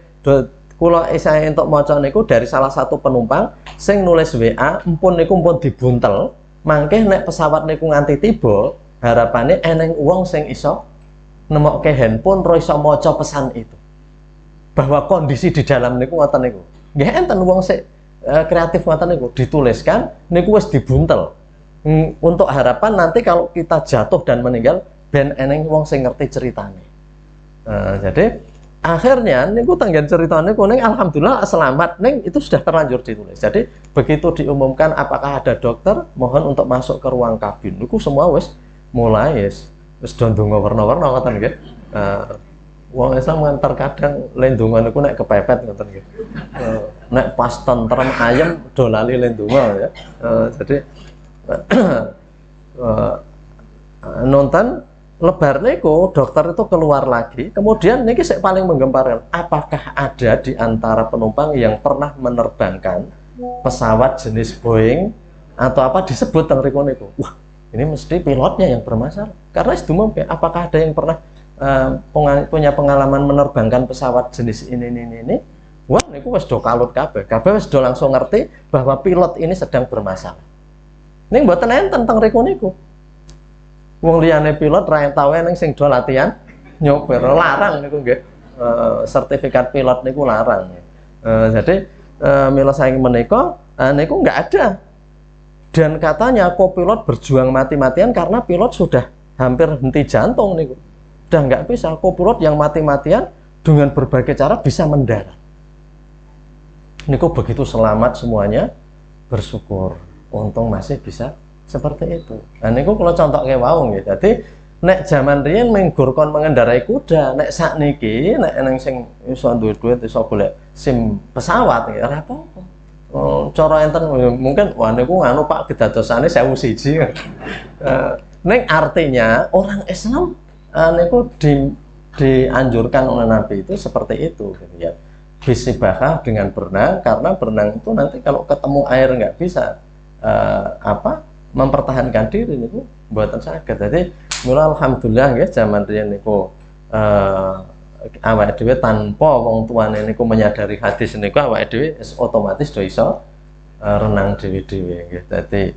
kula saya entuk maca niku dari salah satu penumpang sing nulis WA empun dibuntel. Mangke nek pesawat niku nganti tiba, harapane eneng wong sing iso nemokke handphone ro iso maca pesan itu. Bahwa kondisi di dalam niku ngoten niku. Nggih enten wong sik kreatif ngoten niku dituliskan niku wis dibuntel. Untuk harapan nanti kalau kita jatuh dan meninggal ben eneng wong sing ngerti ceritane. Jadi akhirnya niku tenggen ceritane kuning alhamdulillah selamat ning itu sudah terlanjur ditulis. Jadi begitu diumumkan apakah ada dokter mohon untuk masuk ke ruang kabin. Niku semua wis mulai wis do ndonga warna-warna ngoten nggih. Wong Islam kan terkadang lendungan niku nek kepepet ngoten nggih. Nek pas tentrem ayem do lali lendunga ya. Jadi nonton lebar niku dokter itu keluar lagi. Kemudian niki sik paling menggemparkan, apakah ada di antara penumpang yang pernah menerbangkan pesawat jenis Boeing atau apa disebut teng riku niku. Wah, ini mesti pilotnya yang bermasalah. Karena sedumum apakah ada yang pernah punya pengalaman menerbangkan pesawat jenis ini. Wah, niku wis do kalut kabeh. Kabeh wis do langsung ngerti bahwa pilot ini sedang bermasalah. Ning mboten enten teng riku niku. Wong liyane pilot ra tau ning sing do latihan nyopir larang niku nggih. Sertifikat pilot niku larang. Jadi mila saking menika niku enggak ada. Dan katanya kopilot berjuang mati-matian karena pilot sudah hampir henti jantung niku. Udah nggak bisa, kopilot yang mati-matian dengan berbagai cara bisa mendarat. Niku begitu selamat semuanya bersyukur. Untung masih bisa seperti itu. Nah niku kalau contoh kayak wau nggih. Dadi nek zaman riyen menggur kon mengendarai kuda, nek sakniki nek eneng sing iso duwe duit iso golek SIM pesawat ya ora apa-apa. Oh, cara enten mungkin wah niku nganu Pak gedadosane 1001. Nek artinya orang Islam niku dianjurkan oleh Nabi itu seperti itu gitu ya. Bisibahah dengan berenang, karena berenang itu nanti kalau ketemu air nggak bisa mempertahankan diri niku buatan sakit. Jadi mula alhamdulillah ya zaman riyen niku awake dhewe tanpa wong tuane niku menyadari hadis niku awake dhewe otomatis do iso renang dhewe-dhewe nggih. Jadi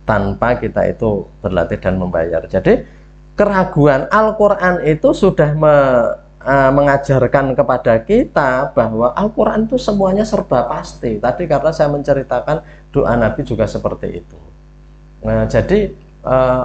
tanpa kita itu berlatih dan membayar. Jadi keraguan Al-Qur'an itu sudah mengajarkan kepada kita bahwa Al-Quran itu semuanya serba pasti. Tadi karena saya menceritakan doa Nabi juga seperti itu. Nah, jadi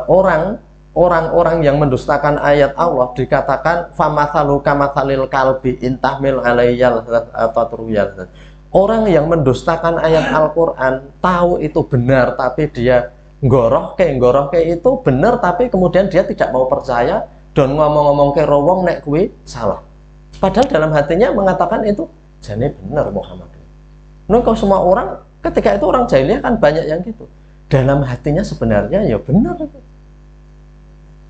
orang-orang yang mendustakan ayat Allah dikatakan famathalu kamathalil kalbi intahmil alayyal tatruyal. Orang yang mendustakan ayat Al-Quran tahu itu benar tapi dia ngoroh ke itu benar tapi kemudian dia tidak mau percaya dan ngomong-ngomong ke wong nek kuwi salah. Padahal dalam hatinya mengatakan itu jane benar Muhammad. Nah, kalau semua orang ketika itu orang jahiliyah kan banyak yang gitu. Dalam hatinya sebenarnya ya benar itu.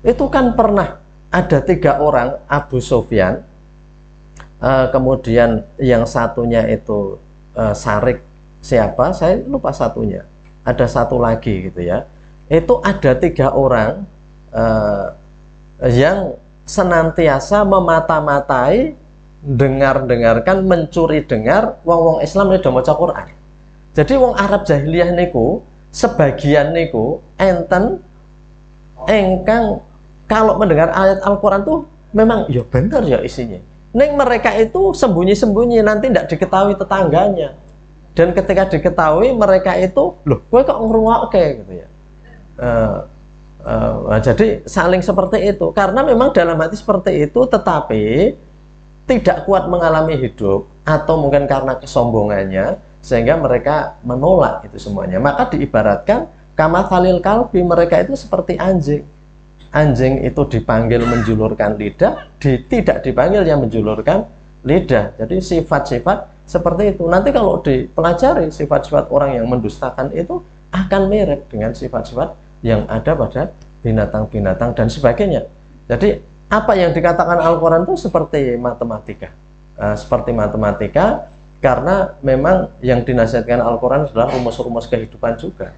Itu kan pernah ada 3 orang Abu Sufyan, kemudian yang satunya itu Sarik siapa? Saya lupa satunya. Ada satu lagi gitu ya. Itu ada 3 orang yang senantiasa memata-matai, dengarkan, mencuri dengar wong-wong Islam ini maca Quran. Jadi wong Arab jahiliyah niku sebagian niku enten engkang kalau mendengar ayat Al-Quran tuh memang ya benar ya isinya. Neng mereka itu sembunyi-sembunyi nanti tidak diketahui tetangganya. Dan ketika diketahui mereka itu loh, gue kok ngrungokke gitu ya. Jadi saling seperti itu karena memang dalam hati seperti itu tetapi tidak kuat mengalami hidup atau mungkin karena kesombongannya sehingga mereka menolak itu semuanya. Maka diibaratkan kamathalil kalbi, mereka itu seperti anjing. Anjing itu dipanggil menjulurkan lidah, tidak dipanggil yang menjulurkan lidah. Jadi sifat-sifat seperti itu nanti kalau dipelajari sifat-sifat orang yang mendustakan itu akan mirip dengan sifat-sifat yang ada pada binatang-binatang dan sebagainya. Jadi apa yang dikatakan Al-Quran itu seperti matematika, seperti matematika karena memang yang dinasihatkan Al-Quran adalah rumus-rumus kehidupan juga.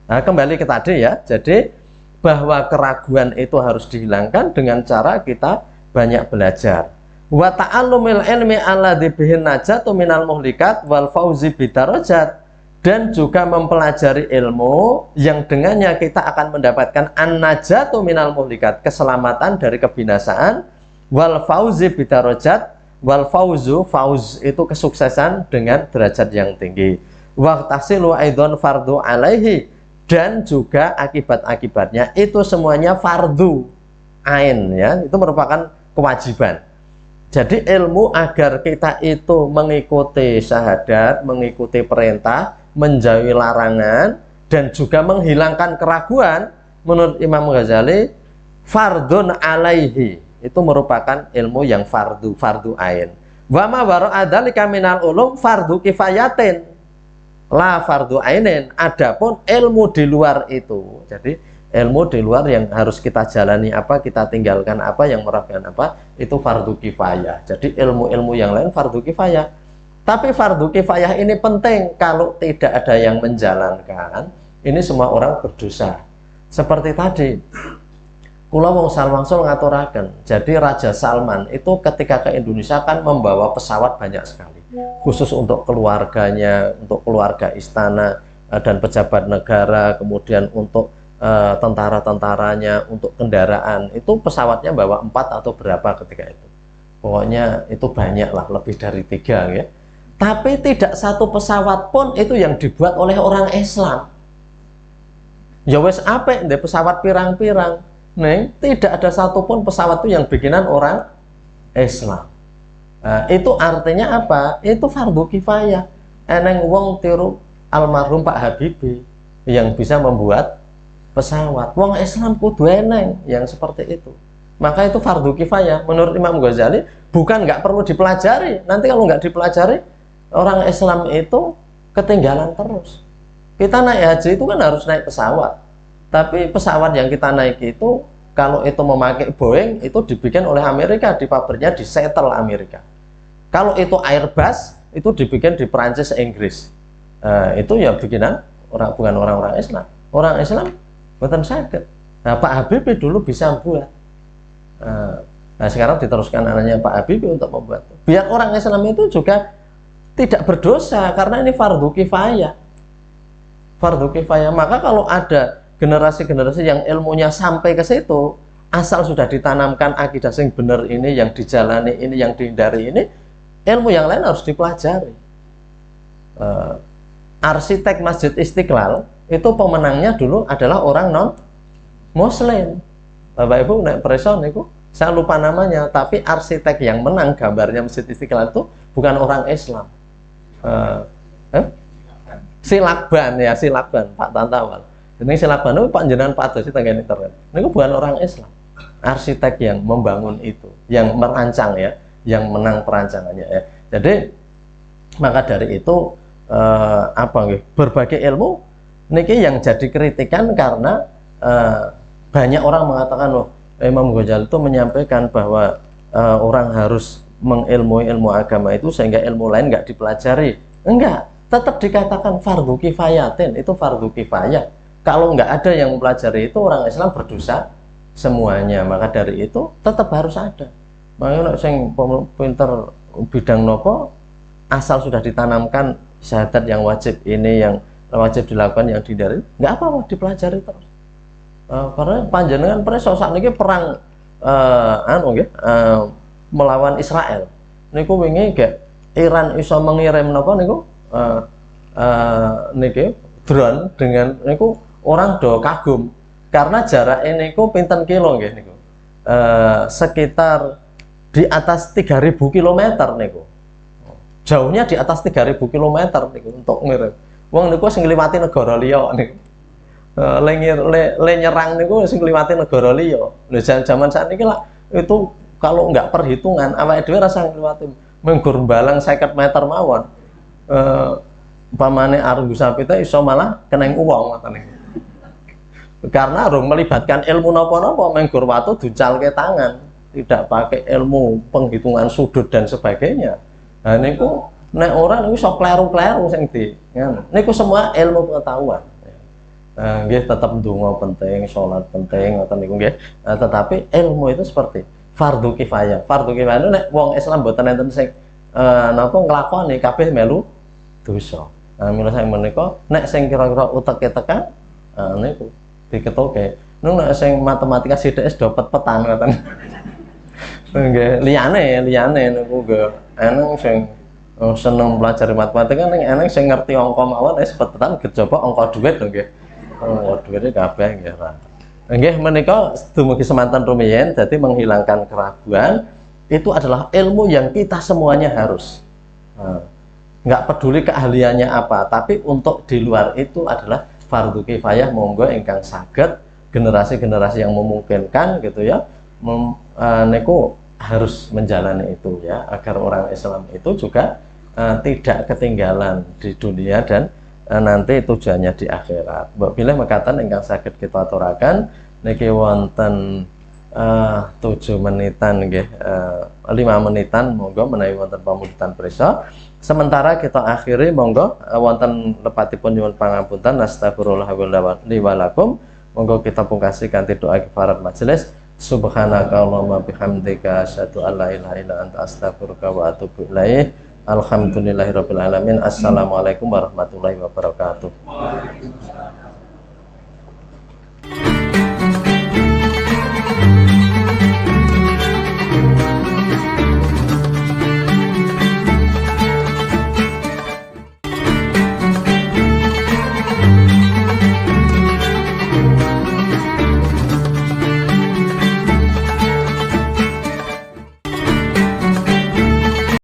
Nah, kembali ke tadi ya, jadi bahwa keraguan itu harus dihilangkan dengan cara kita banyak belajar. Wa ta'allumil ilmi alladzi bihin najatu minal muhlikat wal fauzi bidarajat, dan juga mempelajari ilmu yang dengannya kita akan mendapatkan an-najatu minal muhlikat, keselamatan dari kebinasaan, wal fauzi bidarajat, wal fauzu, fauz itu kesuksesan dengan derajat yang tinggi, wa tahsilu aidon fardu alaihi, dan juga akibat-akibatnya itu semuanya fardu ain ya, itu merupakan kewajiban. Jadi ilmu agar kita itu mengikuti syahadat, mengikuti perintah, menjauhi larangan, dan juga menghilangkan keraguan, menurut Imam Ghazali fardun alaihi, itu merupakan ilmu yang fardu ain. Wa ma wara'a dzalika minal ulum fardu kifayatin la fardu ainin. Adapun ilmu di luar itu, jadi ilmu di luar yang harus kita jalani apa, kita tinggalkan apa, yang merasakan apa, itu fardu kifayah. Jadi ilmu-ilmu yang lain fardu kifayah. Tapi fardu kifayah ini penting, kalau tidak ada yang menjalankan, ini semua orang berdosa. Seperti tadi, kula wong Salwangsul ngaturaken. Jadi Raja Salman itu ketika ke Indonesia kan membawa pesawat banyak sekali. Khusus untuk keluarganya, untuk keluarga istana dan pejabat negara, kemudian untuk tentara-tentaranya, untuk kendaraan, itu pesawatnya bawa 4 atau berapa ketika itu. Pokoknya itu banyak lah, lebih dari 3 ya. Tapi tidak satu pesawat pun itu yang dibuat oleh orang Islam. Ya wes apik ndek pesawat pirang-pirang. Nih, tidak ada satupun pesawat itu yang bikinan orang Islam. Itu artinya apa? Itu fardu kifayah. Eneng wong tiru almarhum Pak Habibie yang bisa membuat pesawat. Wong Islam kudu eneng yang seperti itu. Maka itu fardu kifayah. Menurut Imam Ghazali bukan nggak perlu dipelajari. Nanti kalau nggak dipelajari, orang Islam itu ketinggalan terus. Kita naik haji itu kan harus naik pesawat. Tapi pesawat yang kita naik itu kalau itu memakai Boeing itu dibikin oleh Amerika, di pabriknya di Seattle Amerika. Kalau itu Airbus itu dibikin di Perancis Inggris. Itu ya bikinan bukan orang-orang Islam. Orang Islam bukan sakit. Nah, Pak Habibie dulu bisa buat. Nah, sekarang diteruskan anaknya Pak Habibie untuk membuat. Biar orang Islam itu juga tidak berdosa karena ini fardu kifayah. Fardu kifayah. Maka kalau ada generasi-generasi yang ilmunya sampai ke situ, asal sudah ditanamkan akidah yang benar ini, yang dijalani ini, yang dihindari ini, ilmu yang lain harus dipelajari. Arsitek Masjid Istiqlal itu pemenangnya dulu adalah orang non Muslim. Bapak Ibu nek preson itu saya lupa namanya, tapi arsitek yang menang gambarnya Masjid Istiqlal itu bukan orang Islam. Silakban ya, Silakban Pak Tantawal. Ini Silakban itu Pak jenengan Pak Dosi tangga internet. Ini bukan orang Islam. Arsitek yang membangun itu, yang merancang ya, yang menang perancangannya ya. Jadi maka dari itu berbagai ilmu niki yang jadi kritikan karena banyak orang mengatakan loh Imam Ghazali itu menyampaikan bahwa orang harus mengilmui ilmu agama itu sehingga ilmu lain nggak dipelajari. Enggak, tetap dikatakan fardu kifayatin, itu fardu kifayah. Kalau nggak ada yang mempelajari itu orang Islam berdosa semuanya. Maka dari itu tetap harus ada. Makanya sing pinter bidang nopo asal sudah ditanamkan syahadat yang wajib ini, yang wajib dilakukan, yang dihindari, nggak apa-apa dipelajari terus. Karena panjenengan preso saat ini perang melawan Israel. Niku wingi gak Iran iso mengirim napa niku niki drone dengan niku orang do kagum karena jarak ini niku pinten kilo nggih niku. Sekitar di atas 3000 km niku. Jauhnya di atas 3000 km niku untuk ngirim. Wong niku sing ngliwati negara liya niku. Le nyerang niku sing ngliwati negara liya. Lha zaman sakniki lah itu kalau nggak perhitungan awake dhewe rasa ngliwati menggur balang 50 meter mawon. Umpamane arep sapita iso malah keneng uwong ngoten niku. Karena harus melibatkan ilmu napa-napa menggur watu ducalke tangan, tidak pakai ilmu penghitungan sudut dan sebagainya. Nah niku nek ora niku iso kleru-kleru sing di niku semua ilmu pengetahuan. Nggih tetap ndonga penting, salat penting ngoten niku nggih. Tetapi ilmu itu seperti fardu kifayah. Fardu kifayah nek wong Islam mboten enten sing napa nglakoni kabeh melu dosa. Mila saya menika nek sing kira-kira uteke tekan niku diketoke. Nek sing matematika sithik wis dapat petan ngoten. Nggih, liyane niku nggih eneng sing seneng pelajari matematika ning eneng sing ngerti angka mawon wis petetan kejaba angka dhuwit lho nggih. Dhuwite kabeh nggih ra. Nggih menika dumugi semanten rumiyin dadi menghilangkan keraguan itu adalah ilmu yang kita semuanya harus. Nggak peduli keahliannya apa, tapi untuk di luar itu adalah fardu kifayah monggo ingkang saged generasi-generasi yang memungkinkan gitu ya niku harus menjalani itu ya agar orang Islam itu juga tidak ketinggalan di dunia dan nanti tujuannya di akhirat. Mbok bilih mekaten ingkang saged kita aturaken niki wonten 7 menitan nggih 5 menitan monggo menawi wonten pamudutan prisa. Sementara kita akhiri monggo wonten lepatipun nyuwun pangapunten astagfirullah wa lakum. Monggo kita pungkasi kanthi doa kifarat majelis. Subhanakallahumma bihamdika asyhadu an la ilaha illa anta astaghfiruka wa atubu ilaik. Alhamdulillahirabbil alamin. Assalamualaikum warahmatullahi wabarakatuh.